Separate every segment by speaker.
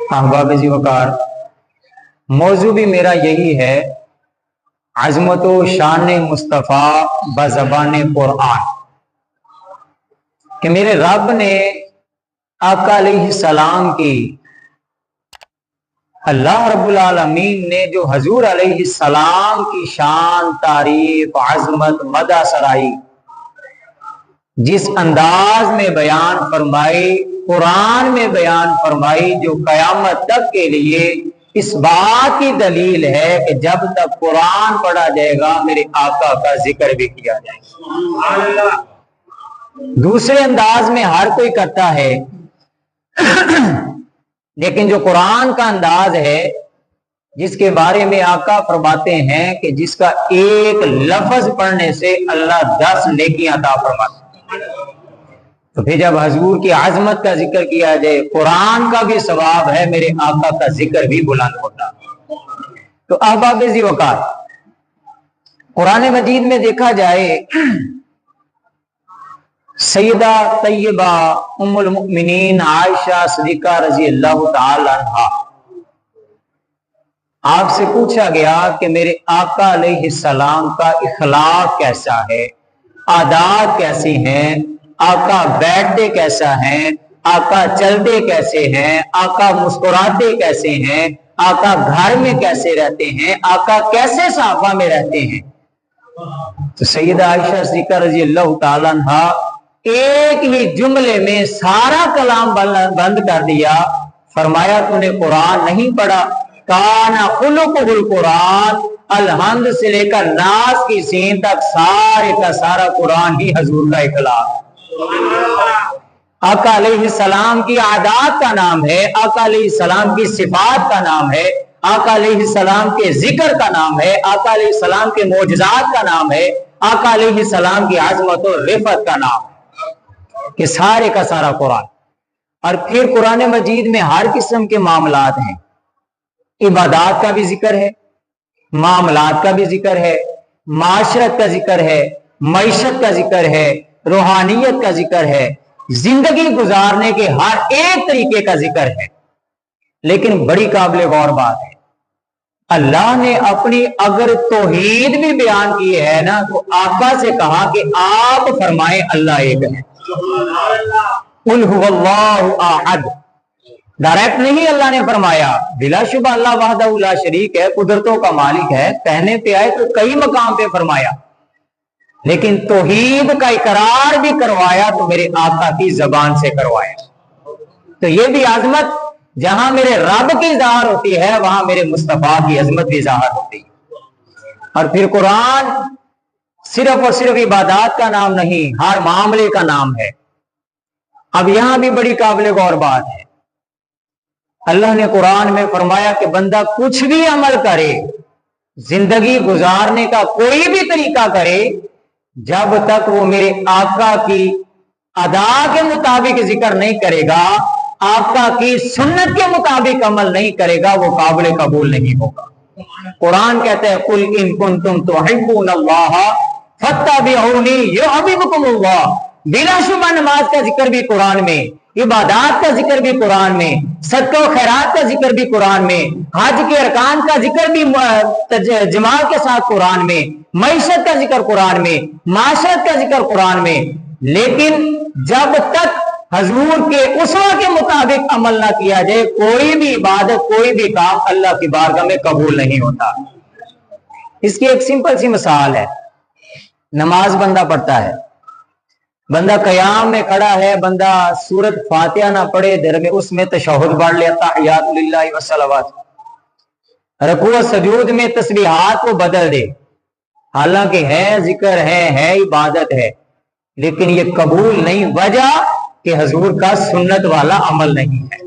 Speaker 1: احباب ذی وقار، موضوع بھی میرا یہی ہے، عظمت و شان مصطفیٰ بزبان قرآن، کہ میرے رب نے آقا علیہ السلام کی، اللہ رب العالمین نے جو حضور علیہ السلام کی شان، تعریف، عظمت، مدح سرائی جس انداز میں بیان فرمائی، قرآن میں بیان فرمائی، جو قیامت تک کے لیے اس بات کی دلیل ہے کہ جب تک قرآن پڑھا جائے گا میرے آقا کا ذکر بھی کیا جائے گا۔ دوسرے انداز میں ہر کوئی کرتا ہے، لیکن جو قرآن کا انداز ہے، جس کے بارے میں آقا فرماتے ہیں کہ جس کا ایک لفظ پڑھنے سے اللہ 10 نیکیاں عطا فرماتے ہیں، تو پھر جب حضور کی عظمت کا ذکر کیا جائے، قرآن کا بھی ثواب ہے، میرے آقا کا ذکر بھی بلند ہوتا۔ تو احباب ذی وقار، قرآن مجید میں دیکھا جائے، سیدہ طیبہ ام المؤمنین عائشہ صدیقہ رضی اللہ تعالی عنہا، آپ سے پوچھا گیا کہ میرے آقا علیہ السلام کا اخلاق کیسا ہے، عادات کیسی ہیں، آقا بیٹھتے کیسا ہیں، آقا چلتے کیسے ہیں، آقا مسکراتے کیسے ہیں، آقا گھر میں کیسے رہتے ہیں، آقا کیسے صحابہ میں رہتے ہیں؟ تو سیدہ عائشہ صدیقہ رضی اللہ تعالیٰ عنہ ایک ہی جملے میں سارا کلام بند کر دیا، فرمایا تو نے قرآن نہیں پڑھا؟ کانا خلقہ القرآن، الحمد سے لے کر ناس کی سین تک سارے کا سارا قرآن ہی حضور کا اخلاق۔ آقا علیہ السلام کی عادات کا نام ہے، آقا علیہ السلام کی صفات کا نام ہے، آقا علیہ السلام کے ذکر کا نام ہے، آقا علیہ السلام کے معجزات کا نام ہے، آقا علیہ السلام کی عظمت و رفعت کا نام ہے، کہ سارے کا سارا قرآن۔ اور پھر قرآن مجید میں ہر قسم کے معاملات ہیں، عبادات کا بھی ذکر ہے، معاملات کا بھی ذکر ہے، معاشرت کا ذکر ہے، معیشت کا ذکر ہے، روحانیت کا ذکر ہے، زندگی گزارنے کے ہر ایک طریقے کا ذکر ہے۔ لیکن بڑی قابل غور بات ہے، اللہ نے اپنی اگر توحید بھی بیان کی ہے نا، تو آقا سے کہا کہ آپ فرمائیں اللہ ایک ہے، قل هو اللہ احد۔ ڈائریکٹ نہیں اللہ نے فرمایا، بلا شبہ اللہ وحدہ لا شریک ہے، قدرتوں کا مالک ہے، کہنے پہ آئے تو کئی مقام پہ فرمایا، لیکن توحید کا اقرار بھی کروایا تو میرے آقا کی زبان سے کروایا۔ تو یہ بھی عظمت، جہاں میرے رب کی ظاہر ہوتی ہے وہاں میرے مصطفیٰ کی عظمت بھی ظاہر ہوتی ہے۔ اور پھر قرآن صرف اور صرف عبادات کا نام نہیں، ہر معاملے کا نام ہے۔ اب یہاں بھی بڑی قابل غور بات ہے، اللہ نے قرآن میں فرمایا کہ بندہ کچھ بھی عمل کرے، زندگی گزارنے کا کوئی بھی طریقہ کرے، جب تک وہ میرے آقا کی ادا کے مطابق ذکر نہیں کرے گا، آقا کی سنت کے مطابق عمل نہیں کرے گا، وہ قابل قبول نہیں ہوگا۔ قرآن کہتا ہے قل ان کنتم تحبون اللہ فاتبعونی یحببکم اللہ۔ بلا شبہ نماز کا ذکر بھی قرآن میں، عبادات کا ذکر بھی قرآن میں، صدقہ و خیرات کا ذکر بھی قرآن میں، حج کے ارکان کا ذکر بھی جماع کے ساتھ قرآن میں، معیشت کا ذکر قرآن میں، معاشرت کا ذکر قرآن میں۔ لیکن جب تک حضور کے اسوہ کے مطابق عمل نہ کیا جائے، کوئی بھی عبادت، کوئی بھی کام اللہ کی بارگاہ میں قبول نہیں ہوتا۔ اس کی ایک سمپل سی مثال ہے، نماز بندہ پڑھتا ہے، بندہ قیام میں کھڑا ہے، بندہ سورت فاتحہ نہ پڑھے درمیان اس میں تشہد پڑھ لیتا، تحیات للہ والصلوات، رکوع و سجود میں تسبیحات کو بدل دے، حالانکہ ہے ذکر ہے عبادت ہے، لیکن یہ قبول نہیں، وجہ کہ حضور کا سنت والا عمل نہیں ہے۔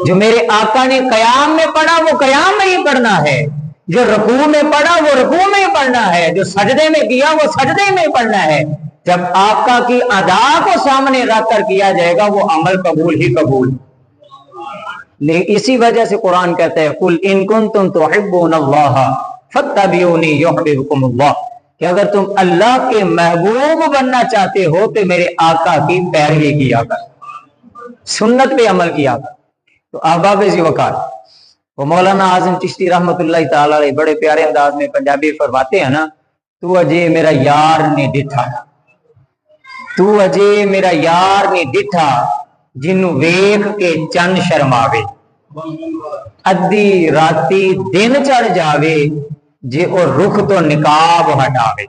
Speaker 1: جو میرے آقا نے قیام میں پڑھا وہ قیام میں ہی پڑھنا ہے، جو رکوع میں پڑھا وہ رکوع میں ہی پڑھنا ہے، جو سجدے میں کیا وہ سجدے میں ہی پڑھنا ہے۔ جب آقا کی ادا کو سامنے رکھ کر کیا جائے گا وہ عمل قبول ہی قبول۔ اسی وجہ سے قرآن کہتا ہے قل ان کنتم تحبون اللہ فاتبعونی یحببکم اللہ، کہ اگر تم اللہ کے محبوب بننا چاہتے ہو تو میرے آقا کی پیروی کیا کر، سنت پہ عمل کیا کر۔ تو احباب ذی وقار وہ مولانا اعظم چشتی رحمت اللہ تعالی علیہ بڑے پیارے انداز میں پنجابی فرماتے ہیں نا، تو اجے میرا یار نے ڈٹھا، تو اجے میرا یار نے ڈٹھا، جنوں ویکھ کے چن شرماوے، ادھی راتی دن چڑھ جاوے، جے او رخ تو نقاب ہٹاوے،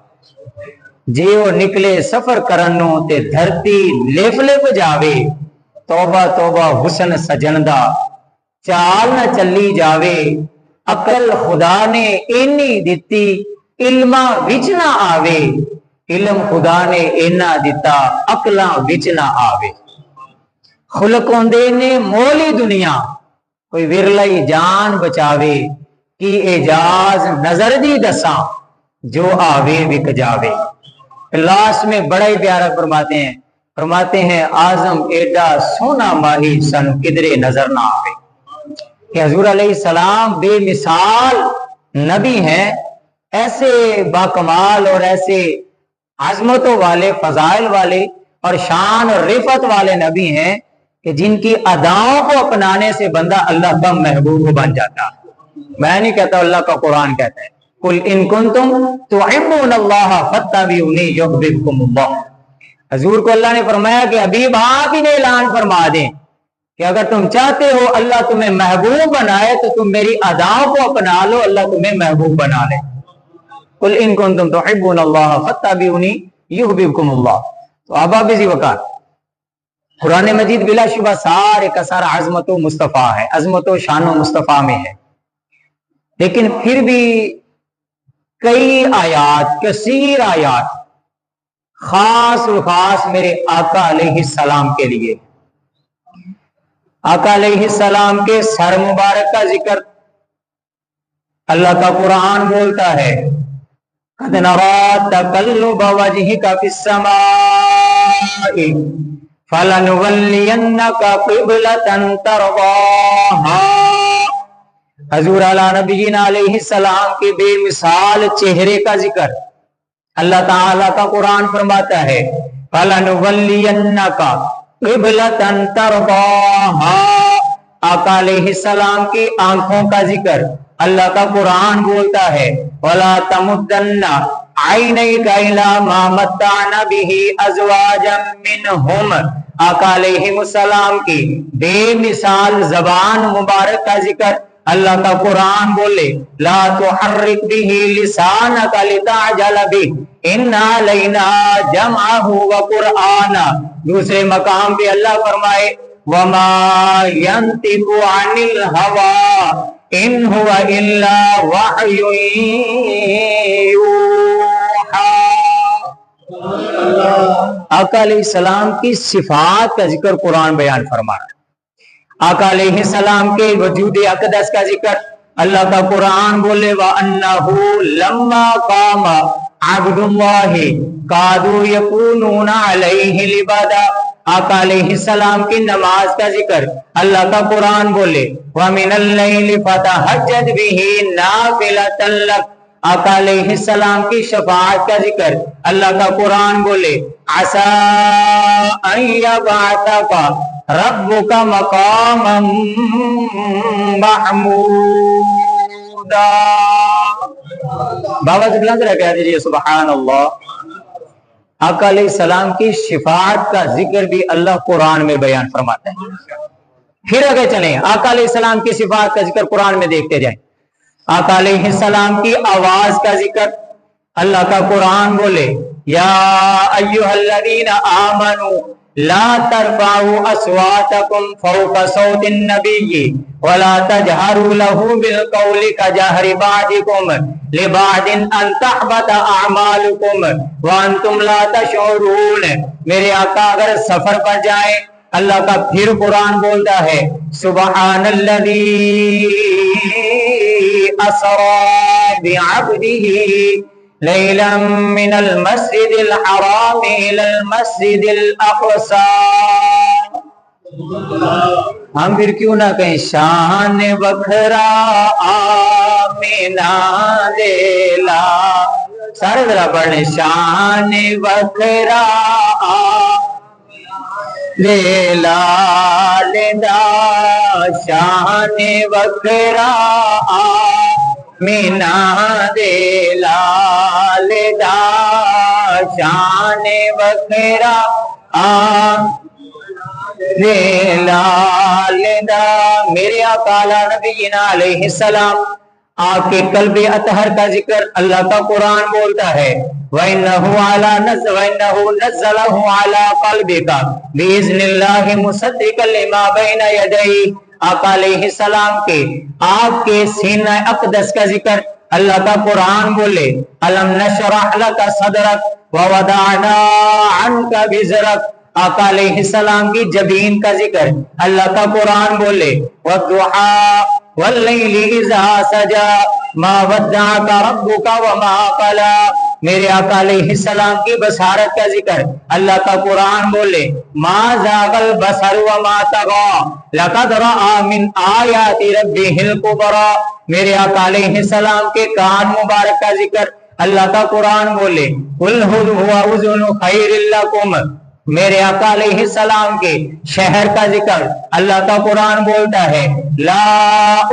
Speaker 1: جے او نکلے سفر کرنوں تے دھرتی لپ لپ جاوے، توبہ توبہ حسن سجن دا چال نہ چلی جاوے، عقل خدا نے اینی دتی علماں وچ نہ آوے، علم خدا نے اینا دتا عقلاں وچ نہ آوے، خلق ہوندے نے مولی دنیا کوئی ورلائی جان بچاوے، کی اعجاز نظر دی دساں جو آوے وک جاوے۔ لاسٹ میں بڑا ہی پیارا فرماتے ہیں اعظم ایڈا سونا ماہی سن کدرے نظر نہ آوے، کہ حضور علیہ السلام بے مثال نبی ہیں، ایسے باکمال اور ایسے عظمتوں والے فضائل والے اور شان اور رفعت والے نبی ہیں کہ جن کی اداؤں کو اپنانے سے بندہ اللہ کا محبوب بن جاتا ہے۔ میں نہیں کہتا، اللہ کا قرآن کہتا ہے قل ان کنتم تحبون اللہ فاتبعونی یحببکم اللہ۔ حضور کو اللہ نے فرمایا کہ حبیب آپ ہی نے اعلان فرما دیں کہ اگر تم چاہتے ہو اللہ تمہیں محبوب بنائے تو تم میری اداؤں کو اپنا لو، اللہ تمہیں محبوب بنا لے۔ قل ان کنتم تحبون اللہ فاتبعونی یحببکم اللہ۔ تو احباب ذی وقار قرآن مجید بلا شبہ سارے کا سارا عظمت و مصطفیٰ ہے، عظمت و شان و مصطفیٰ میں ہے، لیکن پھر بھی کئی آیات، کثیر آیات خاص و خاص میرے آقا علیہ السلام کے لیے، آقا علیہ السلام کے سر مبارک کا ذکر اللہ کا قرآن بولتا ہے، قد نرى تقلب وجهك في السماء فلنولينك قبلة ترضاها۔ حضور علی نبینا علیہ السلام کے بے مثال چہرے کا ذکر اللہ تعالیٰ کا قرآن فرماتا ہے، فَلَنُوَلِّيَنَّكَ قِبْلَةً تَرْضَاهَا۔ آقا علیہ السلام کی آنکھوں کا ذکر اللہ کا قرآن بولتا ہے، وَلَا تَمُدَّنَّ عَيْنَيْكَ إِلَىٰ مَا مَتَّعْنَا بِهِ أَزْوَاجًا مِّنْهُمْ۔ آقا علیہ السلام کی بے مثال زبان مبارک کا ذکر اللہ کا قرآن بولے، لا تحرک به لسانک لتعجل به ان علینا جمعہ وقرآن۔ دوسرے مقام پہ اللہ فرمائے، وما ينطق عن الهوى ان هو الا وحی یوحی۔ آقا علیہ السلام کی صفات کا ذکر قرآن بیان فرما رہا ہے، آقا علیہ السلام کے وجود اقدس کا ذکر اللہ کا قرآن بولے، وَأَنَّهُ لَمَّا قَامَ عَبْدُ اللَّهِ قَادُوا يَكُونُونَ عَلَيْهِ لِبَادًا۔ آقا علیہ السلام کی نماز کا ذکر اللہ کا قرآن بولے، وَمِنَ اللَّيْلِ فَتَهَجَّدْ بِهِ نَافِلَةً لَكَ۔ آقا علیہ السلام کی شفاعت کا ذکر اللہ کا قرآن بولے، عَسَىٰ أَن يَبْعَثَكَ ربک مقاما محمودا۔ بابا سے بلند رہ کہہ دیجئے سبحان اللہ۔ آقا علیہ السلام کی شفاعت کا ذکر بھی اللہ قرآن میں بیان فرماتا ہے۔ پھر آگے چلیں، آقا علیہ السلام کی صفات کا ذکر قرآن میں دیکھتے جائیں۔ آقا علیہ السلام کی آواز کا ذکر اللہ کا قرآن بولے، یا ایھا الذین آمنوا لا ترفعوا اصواتکم فوق صوت النبی ولا تجہروا له بالقول كجہر بعضکم لبعض ان تحبط اعمالکم وانتم لا تشعرون۔ میرے آقا اگر سفر پر جائیں، اللہ کا پھر قرآن بولتا ہے، سبحان الذی اسری بعبدہ لیلا من المسجد الحرام الى المسجد الاقصى۔ ہم پھر کیوں نہ کہیں شان بکھرا آمینہ دیلا، سارے ذرا پڑھیں، شان بکھرا دے لال دا شان وکھرا آمینہ دے لال دا شان وکھرا دے لال دا۔ میرے آقا نبینا علیہ السلام آپ کے قلب اطہر کا ذکر اللہ کا قرآن بولتا ہے وَإِنَّهُ نَزَّلَهُ عَلَىٰ قَلْبِكَ بِإِذْنِ اللَّهِ مُصَدِّقًا لِمَا بَيْنَ يَدَيْهِ۔ آقا علیہ السلام کے آپ کے سینہ اقدس کا ذکر اللہ کا قرآن بولے أَلَمْ نَشْرَحْ لَكَ صَدْرَكَ وَوَضَعْنَا عَنْكَ وِزْرَكَ۔ آقا علیہ السلام کی جبین کا ذکر اللہ کا قرآن بولے وَالضُّحَىٰ وَاللَّيْلِ إِذَا سَجَىٰ مَا وَدَّعَكَ رَبُّكَ وَمَا قَلَىٰ۔ میرے آقا علیہ السلام کی بصارت کا ذکر اللہ کا قرآن بولے ما زاغ البصر وما طغى لقد رأى من آیات ربه الكبرى۔ میرے آقا علیہ السلام کے کان مبارک کا ذکر اللہ کا قرآن بولے قل هو أذن خير لكم۔ میرے آقا علیہ السلام کے شہر کا ذکر اللہ کا قرآن بولتا ہے لا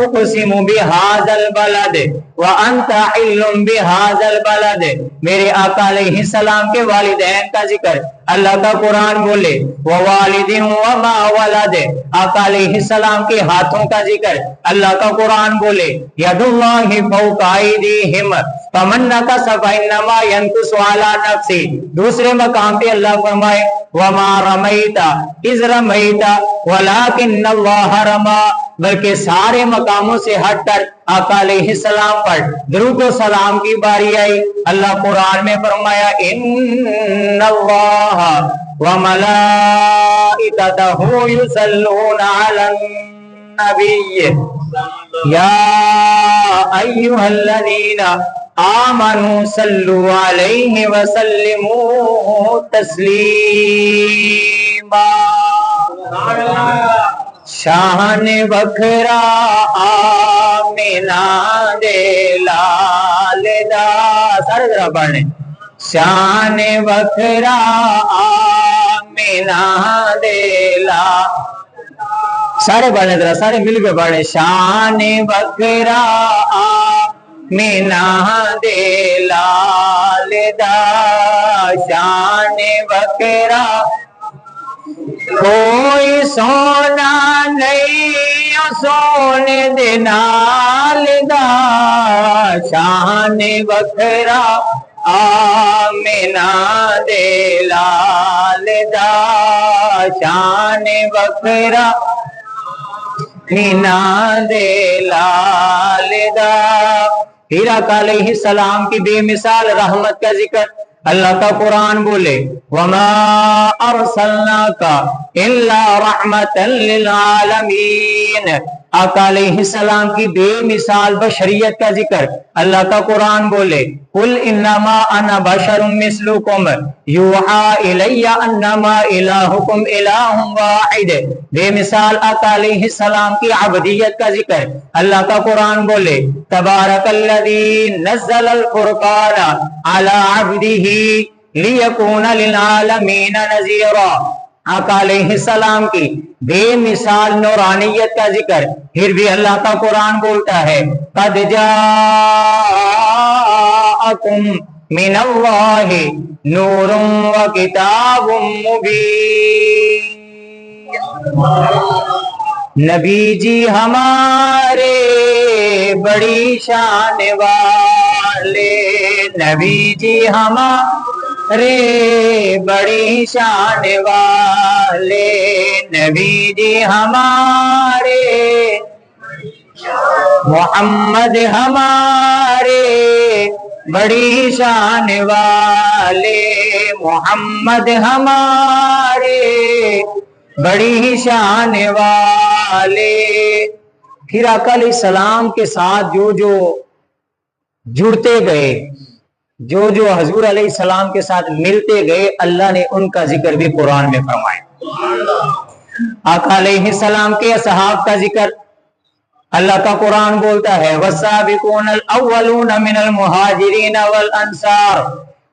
Speaker 1: اقسم بهذا البلد وانت حل بهذا البلد۔ میرے آقا علیہ السلام کے والدین کا ذکر اللہ کا قرآن بولے ووالد وما ولد۔ آقا علیہ السلام کے ہاتھوں کا ذکر اللہ کا قرآن بولے ید اللہ فوق ایدیہم فمن نکث فانما ینکث علی نفسہ۔ دوسرے مقام پہ اللہ فرمائے وما رمیت اذ رمیت ولکن اللہ رمی۔ بلکہ سارے مقاموں سے ہٹ کر آقا علیہ السلام پر درود و سلام کی باری آئی۔ اللہ قرآن میں فرمایا ان اللہ وملائکتہ یصلون علی النبی یا ایہا الذین آمنوا صلوا علیہ وسلموا تسلیما۔ شان وکھرا آمینہ دے لال دا، سارے ذرا پڑھنے شان وکھرا آمینہ دے لال، سارے پڑھنے ذرا، سارے مل کے پڑھنے شان وکھرا آمینہ دے لال دا شان وکھرا کوئی سونا نہیں سونے دے نال دا شان وکھرا آمینہ دے لال دا شان وکھرا آمینہ دے لال دا۔ پھر آقا علیہ السلام کی بے مثال رحمت کا ذکر اللہ کا قرآن بولے وما ارسلناک الا رحمتا للعالمین۔ آقا علیہ السلام کی بے مثال بشریت کا ذکر اللہ کا قرآن بولے قل انما انا بشر مثلکم یوحا الی انما الہکم الہ واحد۔ بے مثال آقا علیہ السلام کی عبدیت کا ذکر اللہ کا قرآن بولے تبارک الذی نزل الفرقان علی عبدہ لیکون للعالمین نذیرا۔ آقا علیہ السلام کی بے مثال نورانیت کا ذکر پھر بھی اللہ کا قرآن بولتا ہے قد جاءکم من اللہ نور و کتاب مبین۔ نبی جی ہمارے بڑی شان والے، نبی جی ہمارے بڑی شان والے، نبی جی ہمارے محمد ہمارے بڑی شان والے، محمد ہمارے بڑی شان والے۔ پھر آقا علیہ السلام کے ساتھ جو جو جڑتے گئے، جو جو حضور علیہ السلام کے ساتھ ملتے گئے، اللہ نے ان کا ذکر بھی قرآن میں فرمایا۔ آقا علیہ السلام کے اصحاب کا ذکر اللہ کا قرآن بولتا ہے والسابقون الاولون من المہاجرین والانصار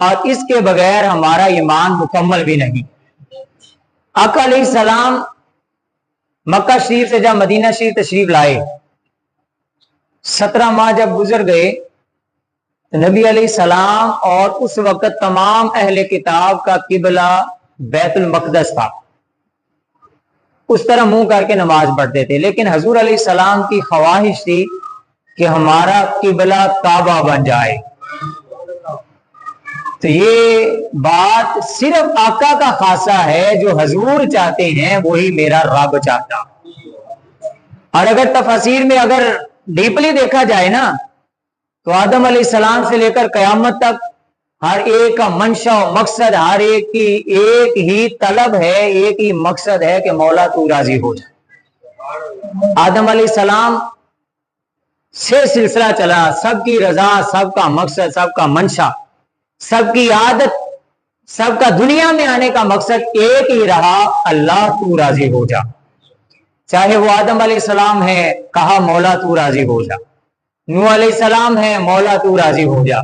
Speaker 1: اور اس کے بغیر ہمارا ایمان مکمل بھی نہیں۔ آقا علیہ السلام مکہ شریف سے جب مدینہ شریف تشریف لائے، 17 ماہ جب گزر گئے تو نبی علیہ السلام اور اس وقت تمام اہل کتاب کا قبلہ بیت المقدس تھا، اس طرح منہ کر کے نماز پڑھتے تھے، لیکن حضور علیہ السلام کی خواہش تھی کہ ہمارا قبلہ کعبہ بن جائے۔ تو یہ بات صرف آقا کا خاصہ ہے، جو حضور چاہتے ہیں وہی میرا رب چاہتا۔ اور اگر تفاسیر میں اگر ڈیپلی دیکھا جائے نا تو آدم علیہ السلام سے لے کر قیامت تک ہر ایک کا منشا و مقصد، ہر ایک کی ایک ہی طلب ہے، ایک ہی مقصد ہے کہ مولا تو راضی ہو جائے۔ آدم علیہ السلام سے سلسلہ چلا، سب کی رضا، سب کا مقصد، سب کا منشا، سب کی عادت، سب کا دنیا میں آنے کا مقصد ایک ہی رہا، اللہ تو راضی ہو جا۔ چاہے وہ آدم علیہ السلام ہے، کہا مولا تو راضی ہو جا۔ نوح علیہ السلام ہے، مولا تو راضی ہو جا۔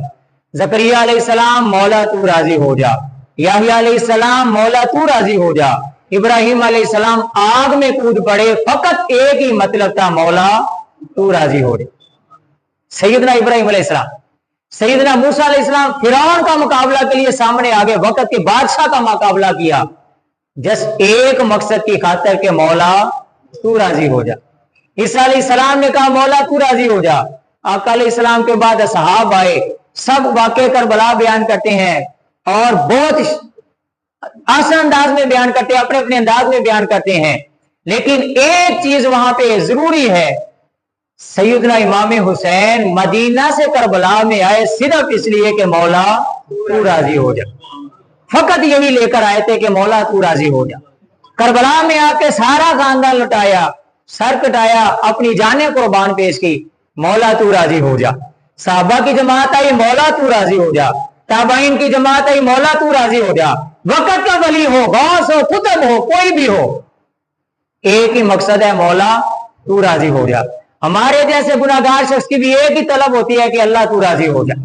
Speaker 1: زکریہ علیہ السلام، مولا تو راضی ہو جا۔ یحییٰ علیہ السلام، مولا تو راضی ہو جا۔ ابراہیم علیہ السلام آگ میں کود پڑے، فقط ایک ہی مطلب تھا، مولا تو راضی ہو جا۔ سیدنا ابراہیم علیہ السلام، سیدنا موسیٰ علیہ السلام فرعون کا مقابلہ کے لیے سامنے آگے، وقت کے بادشاہ کا مقابلہ کیا، جس ایک مقصد کی خاطر کہ مولا تو راضی ہو جا۔ عیسیٰ علیہ السلام نے کہا مولا تو راضی ہو جا۔ آقا علیہ السلام کے بعد اصحاب آئے، سب واقعے کربلا بیان کرتے ہیں اور بہت آسان انداز میں بیان کرتے ہیں، اپنے اپنے انداز میں بیان کرتے ہیں، لیکن ایک چیز وہاں پہ ضروری ہے، سیدنا امام حسین مدینہ سے کربلا میں آئے صرف اس لیے کہ مولا تو راضی ہو جا، فقط یہی لے کر آئے تھے کہ مولا تو راضی ہو جا۔ کربلا میں آ کے سارا خاندان لٹایا، سر کٹایا، اپنی جانیں قربان پیش کی، مولا تو راضی ہو جا۔ صحابہ کی جماعت آئی، مولا تو راضی ہو جا۔ تابعین کی جماعت آئی، مولا تو راضی ہو جا۔ وقت کا ولی ہو، غوث ہو، قطب ہو، کوئی بھی ہو، ایک ہی مقصد ہے، مولا تو راضی ہو جا۔ ہمارے جیسے گناہگار شخص کی بھی ایک ہی طلب ہوتی ہے کہ اللہ تو راضی ہو جا۔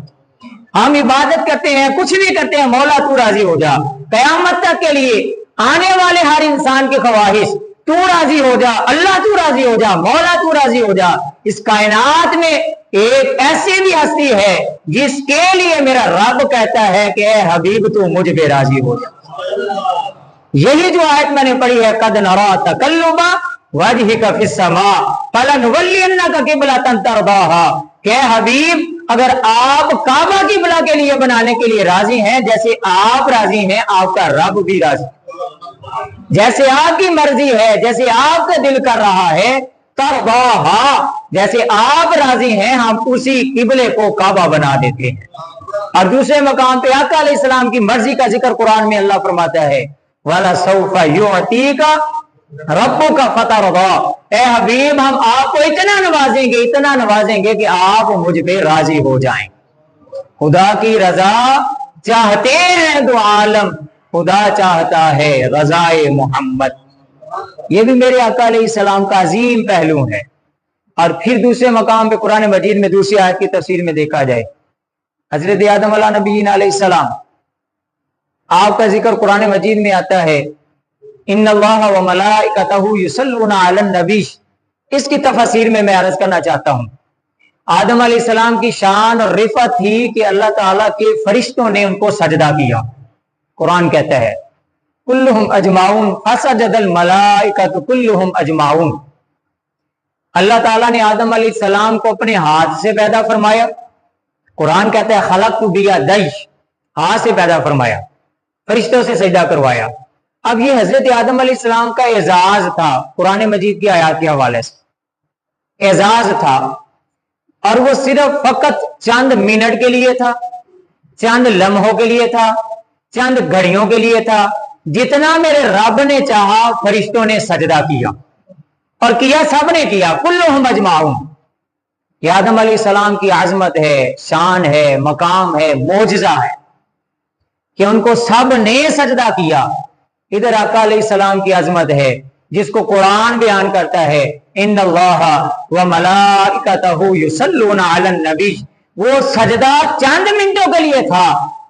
Speaker 1: ہم عبادت کرتے ہیں، کچھ بھی کرتے ہیں، مولا تو راضی ہو جا۔ قیامت تک کے لیے آنے والے ہر انسان کی خواہش تو راضی ہو جا، اللہ تو راضی ہو جا، مولا تو راضی ہو جا۔ اس کائنات میں ایک ایسی بھی ہستی ہے جس کے لیے میرا رب کہتا ہے کہ اے حبیب تو مجھ پہ راضی ہو جا۔ یہی جو آیت میں نے پڑھی ہے، قد نرا تقلب وجہک فی السماء فلنولینک قبلۃ ترضاھا، کہ حبیب اگر آپ کعبہ کی قبلہ کے لیے بنانے کے لیے راضی ہیں، جیسے آپ راضی ہیں آپ کا رب بھی راضی، جیسے آپ کی مرضی ہے، جیسے آپ کا دل کر رہا ہے، ترضاھا، جیسے آپ راضی ہیں ہم اسی قبلے کو کعبہ بنا دیتے ہیں۔ اور دوسرے مقام پہ آقا علیہ السلام کی مرضی کا ذکر قرآن میں اللہ فرماتا ہے وَلَسَوْفَ يُعْتِيكَ رَبُّكَ فَتَرْضَىٰ، اے حبیب ہم آپ کو اتنا نوازیں گے، اتنا نوازیں گے کہ آپ مجھ پہ راضی ہو جائیں۔ خدا کی رضا چاہتے ہیں دو عالم، خدا چاہتا ہے رضائے محمد۔ یہ بھی میرے آقا علیہ السلام کا عظیم پہلو ہے۔ اور پھر دوسرے مقام پہ قرآن مجید میں دوسری آیت کی تفسیر میں دیکھا جائے، حضرت آدم علیہ نبیین علیہ السلام، آپ کا ذکر قرآن مجید میں آتا ہے ان اللہ و ملائکتہ یصلون علی النبی۔ اس کی تفسیر میں عرض کرنا چاہتا ہوں، آدم علیہ السلام کی شان اور رفعت تھی کہ اللہ تعالیٰ کے فرشتوں نے ان کو سجدہ کیا۔ قرآن کہتا ہے کلہم اجمعون فسجد الملائکۃ کلہم اجمعون۔ اللہ تعالیٰ نے آدم علیہ السلام کو اپنے ہاتھ سے پیدا فرمایا، قرآن کہتا ہے خلقت بیدی، ہاتھ سے پیدا فرمایا، فرشتوں سے سجدہ کروایا۔ اب یہ حضرت آدم علیہ السلام کا اعزاز تھا، قرآن مجید کی آیات کے حوالے سے اعزاز تھا، اور وہ صرف فقط چند منٹ کے لیے تھا، چند لمحوں کے لیے تھا، چند گھڑیوں کے لیے تھا۔ جتنا میرے رب نے چاہا فرشتوں نے سجدہ کیا، اور کیا سب نے کیا، کلہم اجمعون۔ یہ آدم علیہ السلام کی عظمت ہے، شان ہے، مقام ہے، معجزہ ہے کہ ان کو سب نے سجدہ کیا۔ ادھر آقا علیہ السلام کی عظمت ہے جس کو قرآن بیان کرتا ہے ان اللہ و ملائکتہ یصلون علی النبی۔ وہ سجدہ چند منٹوں کے لیے تھا،